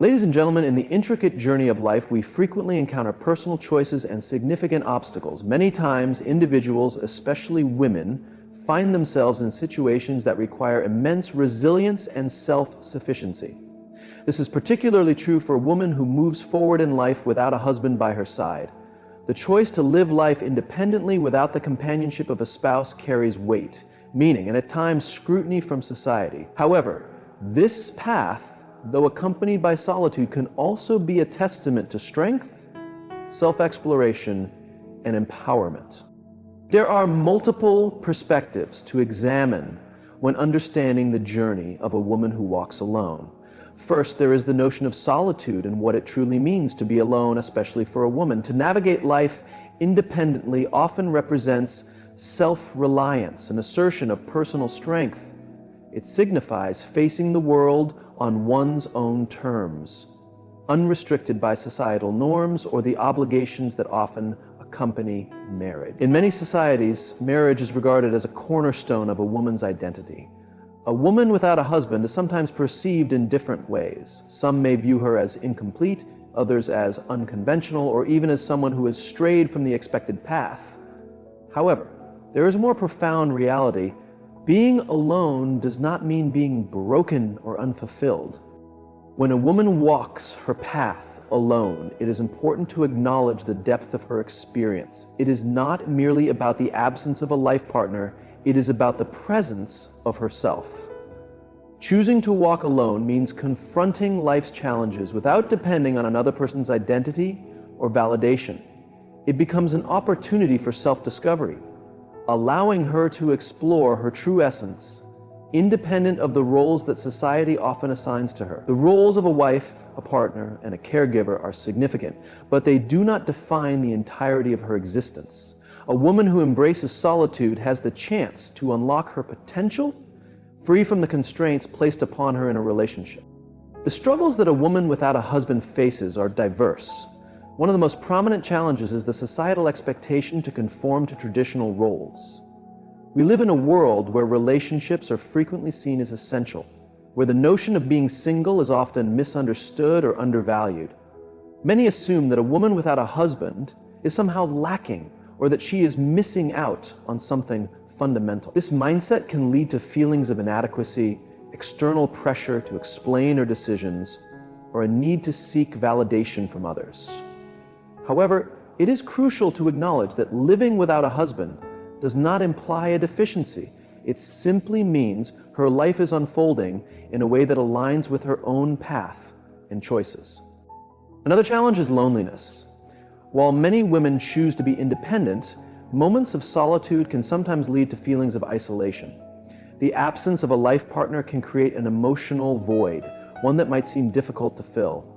Ladies and gentlemen, in the intricate journey of life, we frequently encounter personal choices and significant obstacles. Many times, individuals, especially women, find themselves in situations that require immense resilience and self-sufficiency. This is particularly true for a woman who moves forward in life without a husband by her side. The choice to live life independently without the companionship of a spouse carries weight, meaning, and at times scrutiny from society. However, this path, though accompanied by solitude, can also be a testament to strength, self-exploration, and empowerment. There are multiple perspectives to examine when understanding the journey of a woman who walks alone. First, there is the notion of solitude and what it truly means to be alone, especially for a woman. To navigate life independently often represents self-reliance, an assertion of personal strength. It signifies facing the world on one's own terms, unrestricted by societal norms or the obligations that often accompany marriage. In many societies, marriage is regarded as a cornerstone of a woman's identity. A woman without a husband is sometimes perceived in different ways. Some may view her as incomplete, others as unconventional, or even as someone who has strayed from the expected path. However, there is a more profound reality. Being alone does not mean being broken or unfulfilled. When a woman walks her path alone, it is important to acknowledge the depth of her experience. It is not merely about the absence of a life partner, it is about the presence of herself. Choosing to walk alone means confronting life's challenges without depending on another person's identity or validation. It becomes an opportunity for self-discovery, allowing her to explore her true essence, independent of the roles that society often assigns to her. The roles of a wife, a partner, and a caregiver are significant, but they do not define the entirety of her existence. A woman who embraces solitude has the chance to unlock her potential, free from the constraints placed upon her in a relationship. The struggles that a woman without a husband faces are diverse. One of the most prominent challenges is the societal expectation to conform to traditional roles. We live in a world where relationships are frequently seen as essential, where the notion of being single is often misunderstood or undervalued. Many assume that a woman without a husband is somehow lacking, or that she is missing out on something fundamental. This mindset can lead to feelings of inadequacy, external pressure to explain her decisions, or a need to seek validation from others. However, it is crucial to acknowledge that living without a husband does not imply a deficiency. It simply means her life is unfolding in a way that aligns with her own path and choices. Another challenge is loneliness. While many women choose to be independent, moments of solitude can sometimes lead to feelings of isolation. The absence of a life partner can create an emotional void, one that might seem difficult to fill.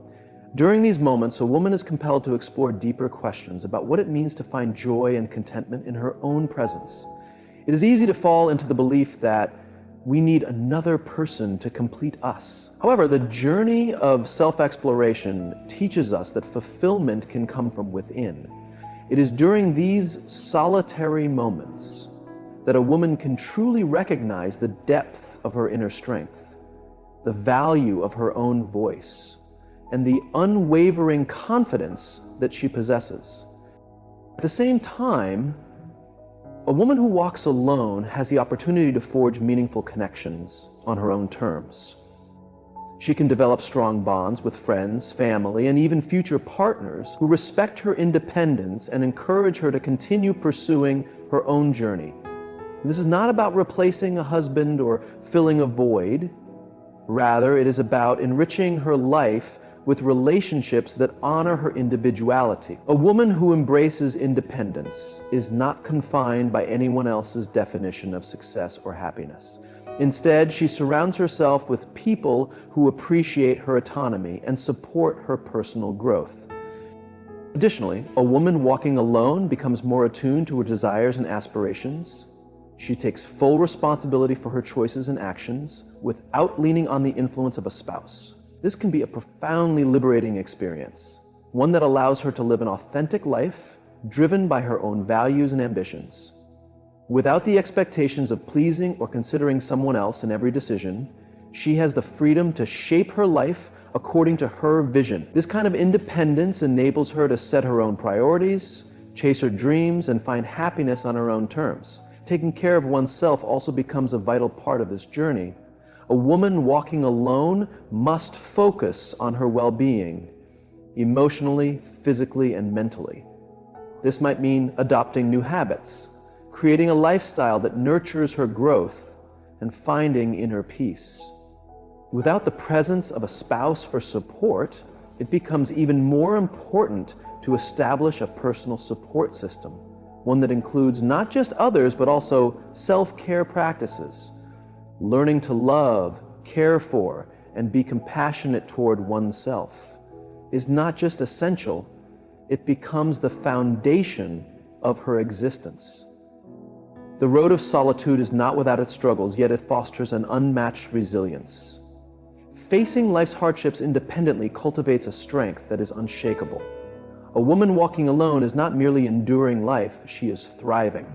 During these moments, a woman is compelled to explore deeper questions about what it means to find joy and contentment in her own presence. It is easy to fall into the belief that we need another person to complete us. However, the journey of self-exploration teaches us that fulfillment can come from within. It is during these solitary moments that a woman can truly recognize the depth of her inner strength, the value of her own voice, and the unwavering confidence that she possesses. At the same time, a woman who walks alone has the opportunity to forge meaningful connections on her own terms. She can develop strong bonds with friends, family, and even future partners who respect her independence and encourage her to continue pursuing her own journey. This is not about replacing a husband or filling a void. Rather, it is about enriching her life with relationships that honor her individuality. A woman who embraces independence is not confined by anyone else's definition of success or happiness. Instead, she surrounds herself with people who appreciate her autonomy and support her personal growth. Additionally, a woman walking alone becomes more attuned to her desires and aspirations. She takes full responsibility for her choices and actions without leaning on the influence of a spouse. This can be a profoundly liberating experience, one that allows her to live an authentic life driven by her own values and ambitions. Without the expectations of pleasing or considering someone else in every decision, She has the freedom to shape her life according to her vision. This kind of independence enables her to set her own priorities, chase her dreams, and find happiness on her own terms. Taking care of oneself also becomes a vital part of this journey. A woman walking alone must focus on her well-being, emotionally, physically, and mentally. This might mean adopting new habits, creating a lifestyle that nurtures her growth, and finding inner peace. Without the presence of a spouse for support, it becomes even more important to establish a personal support system, one that includes not just others, but also self-care practices. Learning to love, care for, and be compassionate toward oneself is not just essential, it becomes the foundation of her existence. The road of solitude is not without its struggles, yet it fosters an unmatched resilience. Facing life's hardships independently cultivates a strength that is unshakable. A woman walking alone is not merely enduring life, she is thriving.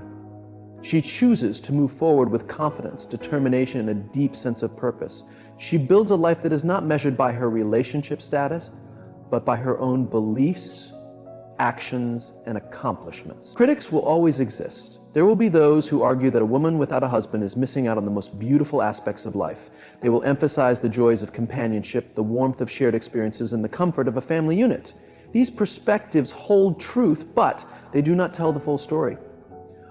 She chooses to move forward with confidence, determination, and a deep sense of purpose. She builds a life that is not measured by her relationship status, but by her own beliefs, actions, and accomplishments. Critics will always exist. There will be those who argue that a woman without a husband is missing out on the most beautiful aspects of life. They will emphasize the joys of companionship, the warmth of shared experiences, and the comfort of a family unit. These perspectives hold truth, but they do not tell the full story.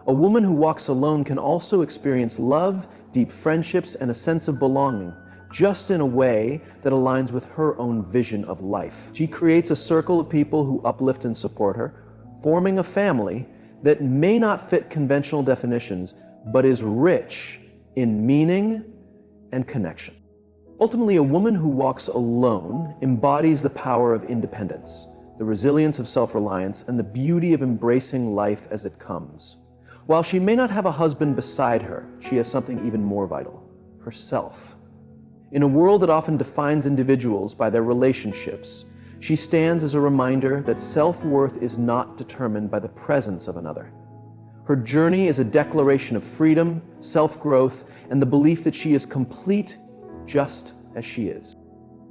A woman who walks alone can also experience love, deep friendships, and a sense of belonging, just in a way that aligns with her own vision of life. She creates a circle of people who uplift and support her, forming a family that may not fit conventional definitions, but is rich in meaning and connection. Ultimately, a woman who walks alone embodies the power of independence, the resilience of self-reliance, and the beauty of embracing life as it comes. While she may not have a husband beside her, she has something even more vital: herself. In a world that often defines individuals by their relationships, she stands as a reminder that self-worth is not determined by the presence of another. Her journey is a declaration of freedom, self-growth, and the belief that she is complete just as she is.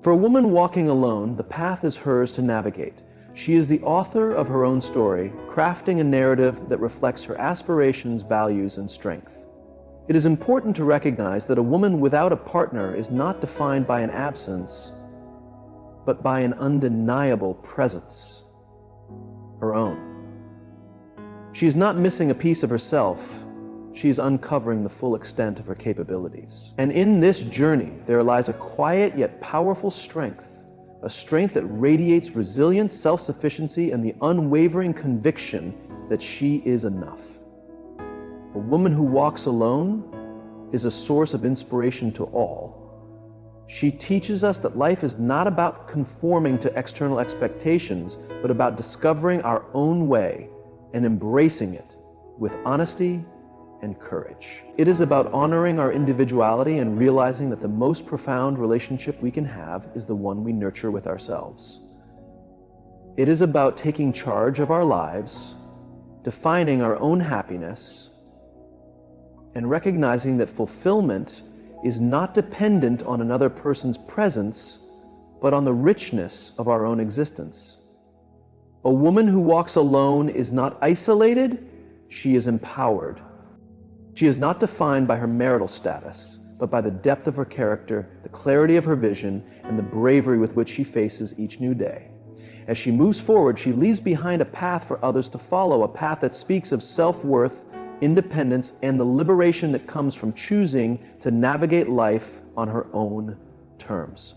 For a woman walking alone, the path is hers to navigate. She is the author of her own story, crafting a narrative that reflects her aspirations, values, and strength. It is important to recognize that a woman without a partner is not defined by an absence, but by an undeniable presence, her own. She is not missing a piece of herself, she is uncovering the full extent of her capabilities. And in this journey, there lies a quiet yet powerful strength, a strength that radiates resilience, self-sufficiency, and the unwavering conviction that she is enough. A woman who walks alone is a source of inspiration to all. She teaches us that life is not about conforming to external expectations, but about discovering our own way and embracing it with honesty and courage. It is about honoring our individuality and realizing that the most profound relationship we can have is the one we nurture with ourselves. It is about taking charge of our lives, defining our own happiness, and recognizing that fulfillment is not dependent on another person's presence, but on the richness of our own existence. A woman who walks alone is not isolated, she is empowered. She is not defined by her marital status, but by the depth of her character, the clarity of her vision, and the bravery with which she faces each new day. As she moves forward, she leaves behind a path for others to follow, a path that speaks of self-worth, independence, and the liberation that comes from choosing to navigate life on her own terms.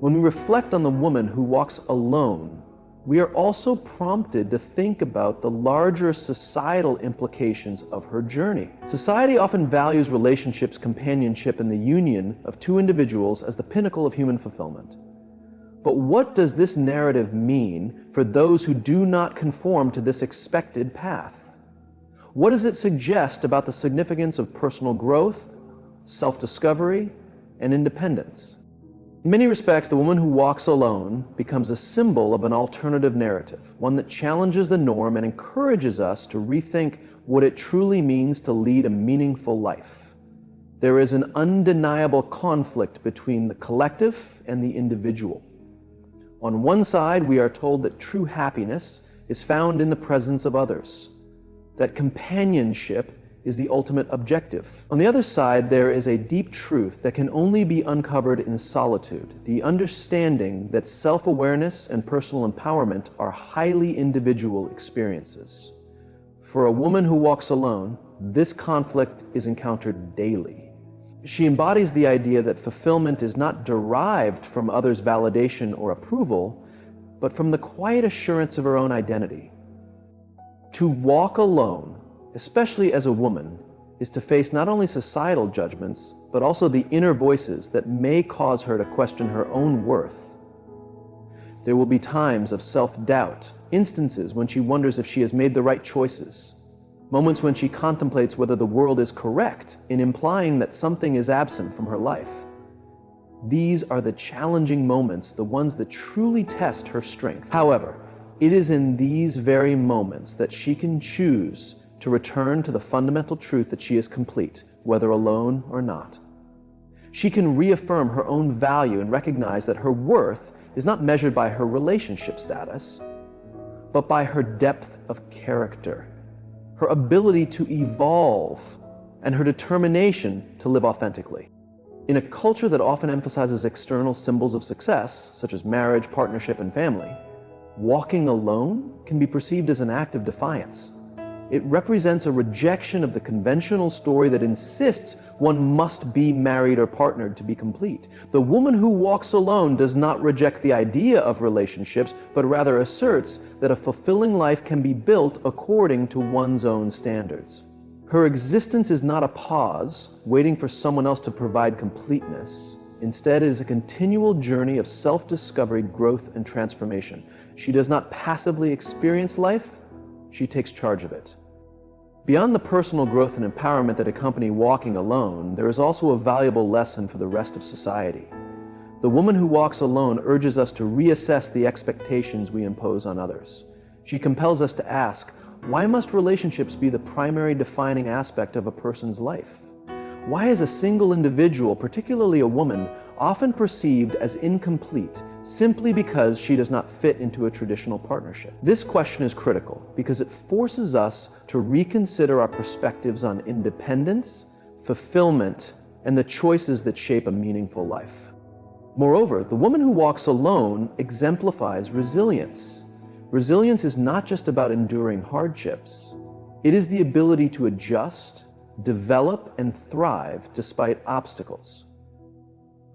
When we reflect on the woman who walks alone, we are also prompted to think about the larger societal implications of her journey. Society often values relationships, companionship, and the union of two individuals as the pinnacle of human fulfillment. But what does this narrative mean for those who do not conform to this expected path? What does it suggest about the significance of personal growth, self-discovery, and independence? In many respects, the woman who walks alone becomes a symbol of an alternative narrative, one that challenges the norm and encourages us to rethink what it truly means to lead a meaningful life. There is an undeniable conflict between the collective and the individual. On one side, we are told that true happiness is found in the presence of others, that companionship is the ultimate objective. On the other side, there is a deep truth that can only be uncovered in solitude, the understanding that self-awareness and personal empowerment are highly individual experiences. For a woman who walks alone, this conflict is encountered daily. She embodies the idea that fulfillment is not derived from others' validation or approval, but from the quiet assurance of her own identity. To walk alone, especially as a woman, is to face not only societal judgments, but also the inner voices that may cause her to question her own worth. There will be times of self-doubt, instances when she wonders if she has made the right choices, moments when she contemplates whether the world is correct in implying that something is absent from her life. These are the challenging moments, the ones that truly test her strength. However, it is in these very moments that she can choose to return to the fundamental truth that she is complete, whether alone or not. She can reaffirm her own value and recognize that her worth is not measured by her relationship status, but by her depth of character, her ability to evolve, and her determination to live authentically. In a culture that often emphasizes external symbols of success, such as marriage, partnership, and family, walking alone can be perceived as an act of defiance. It represents a rejection of the conventional story that insists one must be married or partnered to be complete. The woman who walks alone does not reject the idea of relationships, but rather asserts that a fulfilling life can be built according to one's own standards. Her existence is not a pause, waiting for someone else to provide completeness. Instead, it is a continual journey of self-discovery, growth, and transformation. She does not passively experience life, she takes charge of it. Beyond the personal growth and empowerment that accompany walking alone, there is also a valuable lesson for the rest of society. The woman who walks alone urges us to reassess the expectations we impose on others. She compels us to ask, why must relationships be the primary defining aspect of a person's life? Why is a single individual, particularly a woman, often perceived as incomplete simply because she does not fit into a traditional partnership? This question is critical because it forces us to reconsider our perspectives on independence, fulfillment, and the choices that shape a meaningful life. Moreover, the woman who walks alone exemplifies resilience. Resilience is not just about enduring hardships. It is the ability to adjust, develop, and thrive despite obstacles.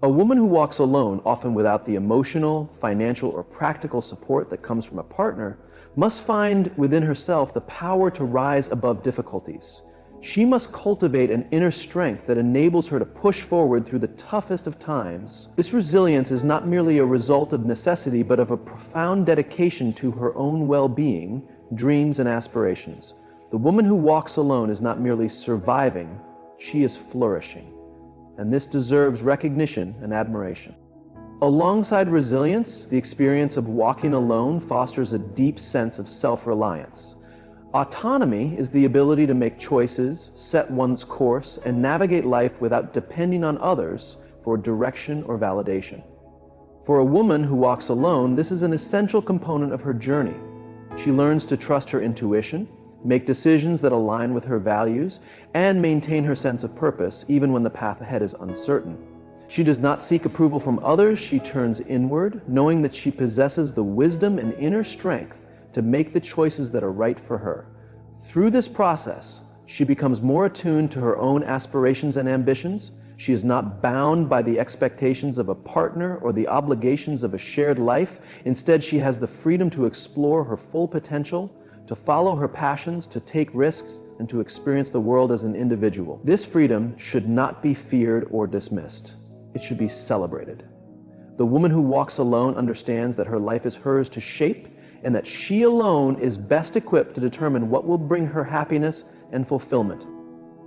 A woman who walks alone, often without the emotional, financial, or practical support that comes from a partner, must find within herself the power to rise above difficulties. She must cultivate an inner strength that enables her to push forward through the toughest of times. This resilience is not merely a result of necessity, but of a profound dedication to her own well-being, dreams, and aspirations. The woman who walks alone is not merely surviving, she is flourishing. And this deserves recognition and admiration. Alongside resilience, the experience of walking alone fosters a deep sense of self-reliance. Autonomy is the ability to make choices, set one's course, and navigate life without depending on others for direction or validation. For a woman who walks alone, this is an essential component of her journey. She learns to trust her intuition, make decisions that align with her values, and maintain her sense of purpose even when the path ahead is uncertain. She does not seek approval from others, she turns inward, knowing that she possesses the wisdom and inner strength to make the choices that are right for her. Through this process, she becomes more attuned to her own aspirations and ambitions. She is not bound by the expectations of a partner or the obligations of a shared life. Instead, she has the freedom to explore her full potential, to follow her passions, to take risks, and to experience the world as an individual. This freedom should not be feared or dismissed. It should be celebrated. The woman who walks alone understands that her life is hers to shape, and that she alone is best equipped to determine what will bring her happiness and fulfillment.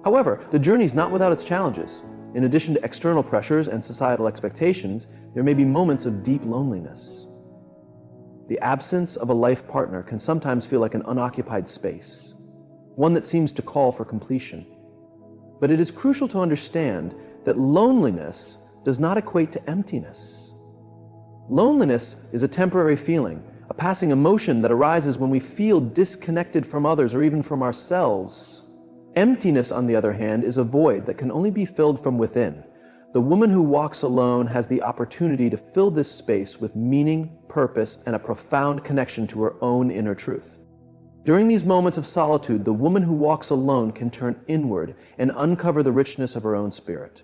However, the journey is not without its challenges. In addition to external pressures and societal expectations, there may be moments of deep loneliness. The absence of a life partner can sometimes feel like an unoccupied space, one that seems to call for completion. But it is crucial to understand that loneliness does not equate to emptiness. Loneliness is a temporary feeling, a passing emotion that arises when we feel disconnected from others or even from ourselves. Emptiness, on the other hand, is a void that can only be filled from within. The woman who walks alone has the opportunity to fill this space with meaning, purpose, and a profound connection to her own inner truth. During these moments of solitude, the woman who walks alone can turn inward and uncover the richness of her own spirit.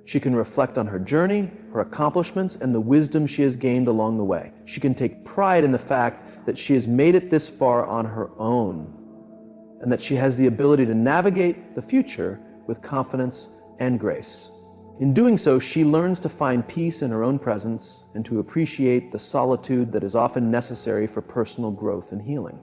She can reflect on her journey, her accomplishments, and the wisdom she has gained along the way. She can take pride in the fact that she has made it this far on her own, and that she has the ability to navigate the future with confidence and grace. In doing so, she learns to find peace in her own presence and to appreciate the solitude that is often necessary for personal growth and healing.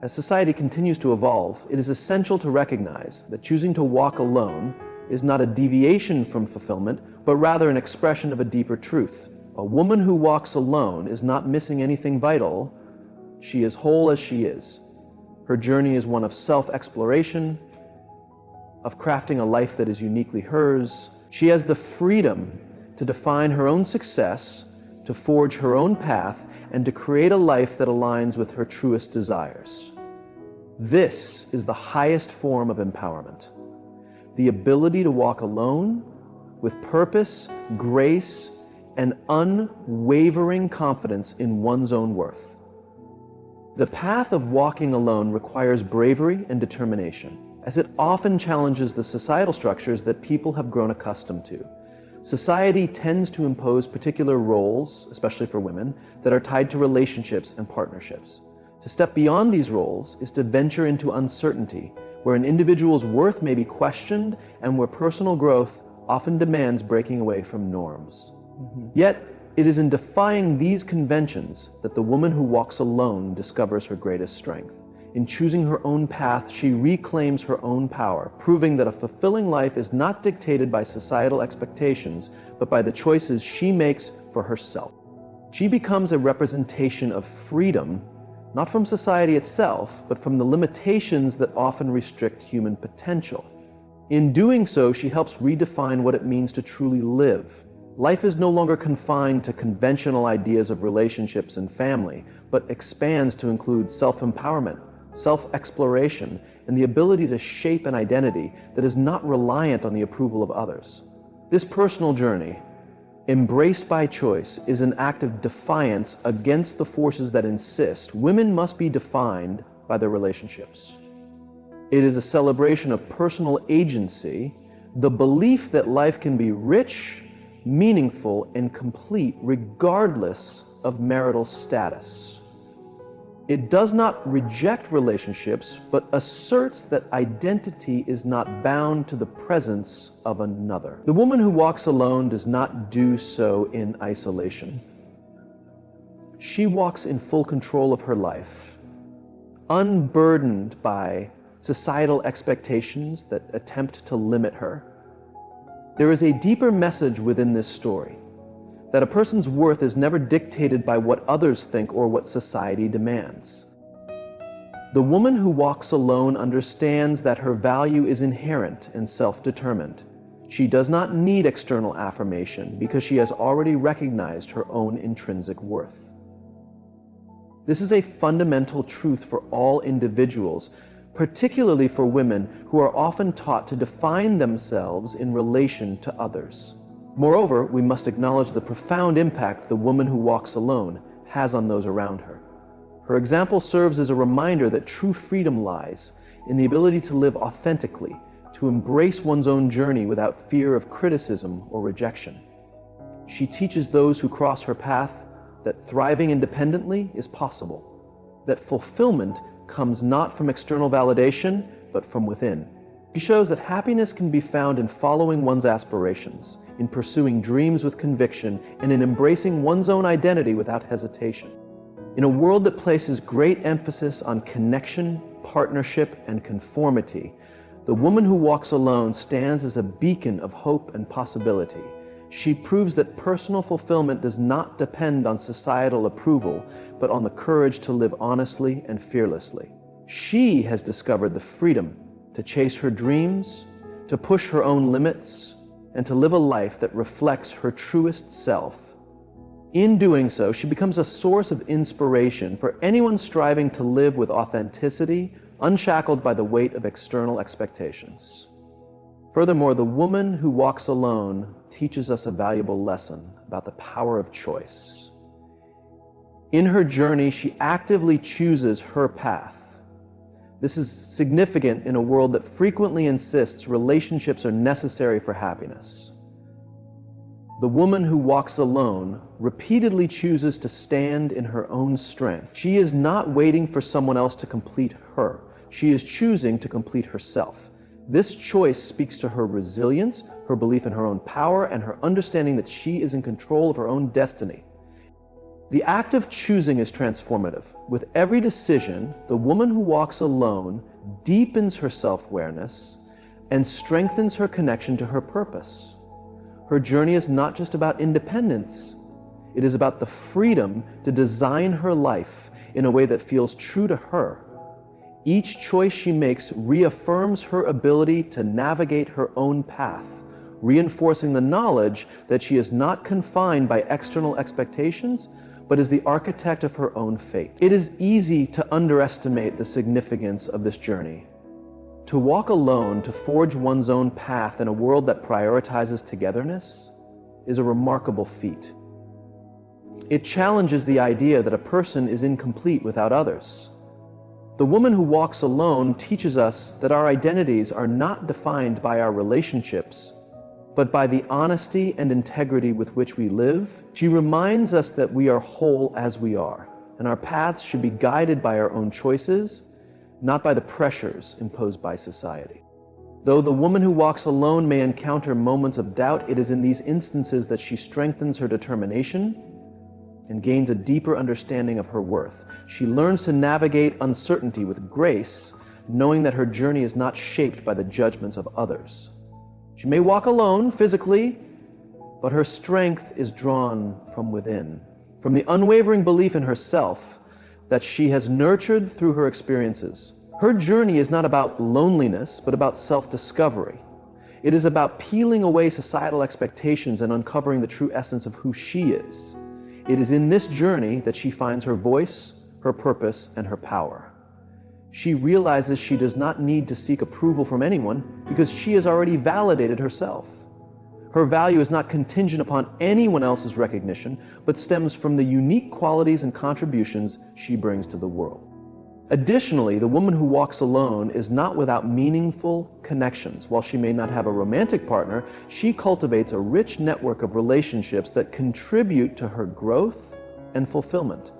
As society continues to evolve, it is essential to recognize that choosing to walk alone is not a deviation from fulfillment, but rather an expression of a deeper truth. A woman who walks alone is not missing anything vital. She is whole as she is. Her journey is one of self-exploration, of crafting a life that is uniquely hers. She has the freedom to define her own success, to forge her own path, and to create a life that aligns with her truest desires. This is the highest form of empowerment. The ability to walk alone with purpose, grace, and unwavering confidence in one's own worth. The path of walking alone requires bravery and determination, as it often challenges the societal structures that people have grown accustomed to. Society tends to impose particular roles, especially for women, that are tied to relationships and partnerships. To step beyond these roles is to venture into uncertainty, where an individual's worth may be questioned and where personal growth often demands breaking away from norms. Yet, it is in defying these conventions that the woman who walks alone discovers her greatest strength. In choosing her own path, she reclaims her own power, proving that a fulfilling life is not dictated by societal expectations, but by the choices she makes for herself. She becomes a representation of freedom, not from society itself, but from the limitations that often restrict human potential. In doing so, she helps redefine what it means to truly live. Life is no longer confined to conventional ideas of relationships and family, but expands to include self-empowerment, self-exploration, and the ability to shape an identity that is not reliant on the approval of others. This personal journey, embraced by choice, is an act of defiance against the forces that insist women must be defined by their relationships. It is a celebration of personal agency, the belief that life can be rich, meaningful, and complete regardless of marital status. It does not reject relationships, but asserts that identity is not bound to the presence of another. The woman who walks alone does not do so in isolation. She walks in full control of her life, unburdened by societal expectations that attempt to limit her. There is a deeper message within this story, that a person's worth is never dictated by what others think or what society demands. The woman who walks alone understands that her value is inherent and self-determined. She does not need external affirmation because she has already recognized her own intrinsic worth. This is a fundamental truth for all individuals, particularly for women who are often taught to define themselves in relation to others. Moreover, we must acknowledge the profound impact the woman who walks alone has on those around her. Her example serves as a reminder that true freedom lies in the ability to live authentically, to embrace one's own journey without fear of criticism or rejection. She teaches those who cross her path that thriving independently is possible, that fulfillment comes not from external validation, but from within. She shows that happiness can be found in following one's aspirations, in pursuing dreams with conviction, and in embracing one's own identity without hesitation. In a world that places great emphasis on connection, partnership, and conformity, the woman who walks alone stands as a beacon of hope and possibility. She proves that personal fulfillment does not depend on societal approval, but on the courage to live honestly and fearlessly. She has discovered the freedom to to chase her dreams, to push her own limits, and to live a life that reflects her truest self. In doing so, she becomes a source of inspiration for anyone striving to live with authenticity, unshackled by the weight of external expectations. Furthermore, the woman who walks alone teaches us a valuable lesson about the power of choice. In her journey, she actively chooses her path. This is significant in a world that frequently insists relationships are necessary for happiness. The woman who walks alone repeatedly chooses to stand in her own strength. She is not waiting for someone else to complete her. She is choosing to complete herself. This choice speaks to her resilience, her belief in her own power, and her understanding that she is in control of her own destiny. The act of choosing is transformative. With every decision, the woman who walks alone deepens her self-awareness and strengthens her connection to her purpose. Her journey is not just about independence. It is about the freedom to design her life in a way that feels true to her. Each choice she makes reaffirms her ability to navigate her own path, reinforcing the knowledge that she is not confined by external expectations, but is the architect of her own fate. It is easy to underestimate the significance of this journey. To walk alone, to forge one's own path in a world that prioritizes togetherness, is a remarkable feat. It challenges the idea that a person is incomplete without others. The woman who walks alone teaches us that our identities are not defined by our relationships, but by the honesty and integrity with which we live. She reminds us that we are whole as we are, and our paths should be guided by our own choices, not by the pressures imposed by society. Though the woman who walks alone may encounter moments of doubt, it is in these instances that she strengthens her determination and gains a deeper understanding of her worth. She learns to navigate uncertainty with grace, knowing that her journey is not shaped by the judgments of others. She may walk alone physically, but her strength is drawn from within, from the unwavering belief in herself that she has nurtured through her experiences. Her journey is not about loneliness, but about self-discovery. It is about peeling away societal expectations and uncovering the true essence of who she is. It is in this journey that she finds her voice, her purpose, and her power. She realizes she does not need to seek approval from anyone because she has already validated herself. Her value is not contingent upon anyone else's recognition, but stems from the unique qualities and contributions she brings to the world. Additionally, the woman who walks alone is not without meaningful connections. While she may not have a romantic partner, she cultivates a rich network of relationships that contribute to her growth and fulfillment.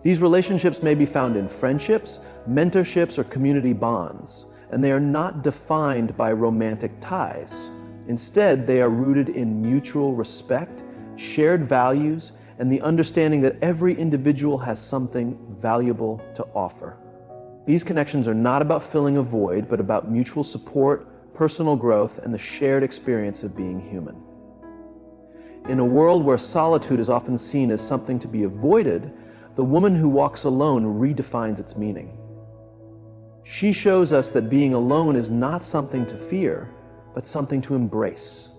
These relationships may be found in friendships, mentorships, or community bonds, and they are not defined by romantic ties. Instead, they are rooted in mutual respect, shared values, and the understanding that every individual has something valuable to offer. These connections are not about filling a void, but about mutual support, personal growth, and the shared experience of being human. In a world where solitude is often seen as something to be avoided, the woman who walks alone redefines its meaning. She shows us that being alone is not something to fear, but something to embrace.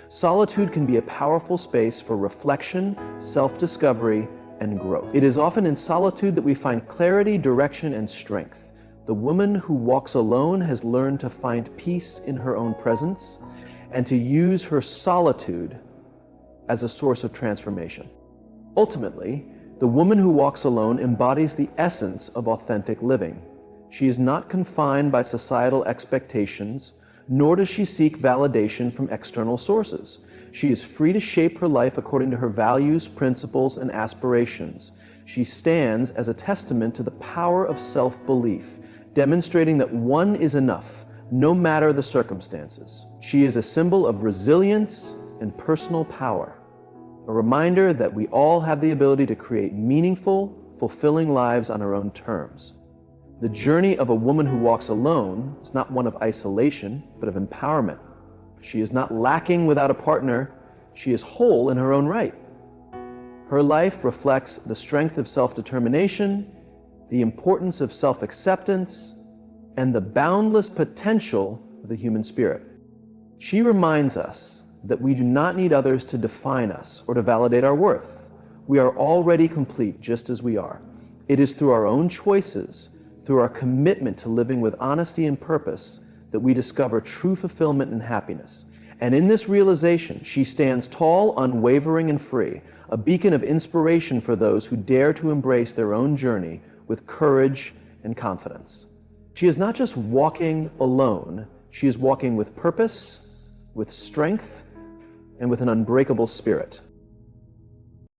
Solitude can be a powerful space for reflection, self-discovery, and growth. It is often in solitude that we find clarity, direction, and strength. The woman who walks alone has learned to find peace in her own presence and to use her solitude as a source of transformation. Ultimately, the woman who walks alone embodies the essence of authentic living. She is not confined by societal expectations, nor does she seek validation from external sources. She is free to shape her life according to her values, principles, and aspirations. She stands as a testament to the power of self-belief, demonstrating that one is enough, no matter the circumstances. She is a symbol of resilience and personal power, a reminder that we all have the ability to create meaningful, fulfilling lives on our own terms. The journey of a woman who walks alone is not one of isolation, but of empowerment. She is not lacking without a partner. She is whole in her own right. Her life reflects the strength of self-determination, the importance of self-acceptance, and the boundless potential of the human spirit. She reminds us that we do not need others to define us or to validate our worth. We are already complete just as we are. It is through our own choices, through our commitment to living with honesty and purpose, that we discover true fulfillment and happiness. And in this realization, she stands tall, unwavering, and free, a beacon of inspiration for those who dare to embrace their own journey with courage and confidence. She is not just walking alone, she is walking with purpose, with strength, and with an unbreakable spirit.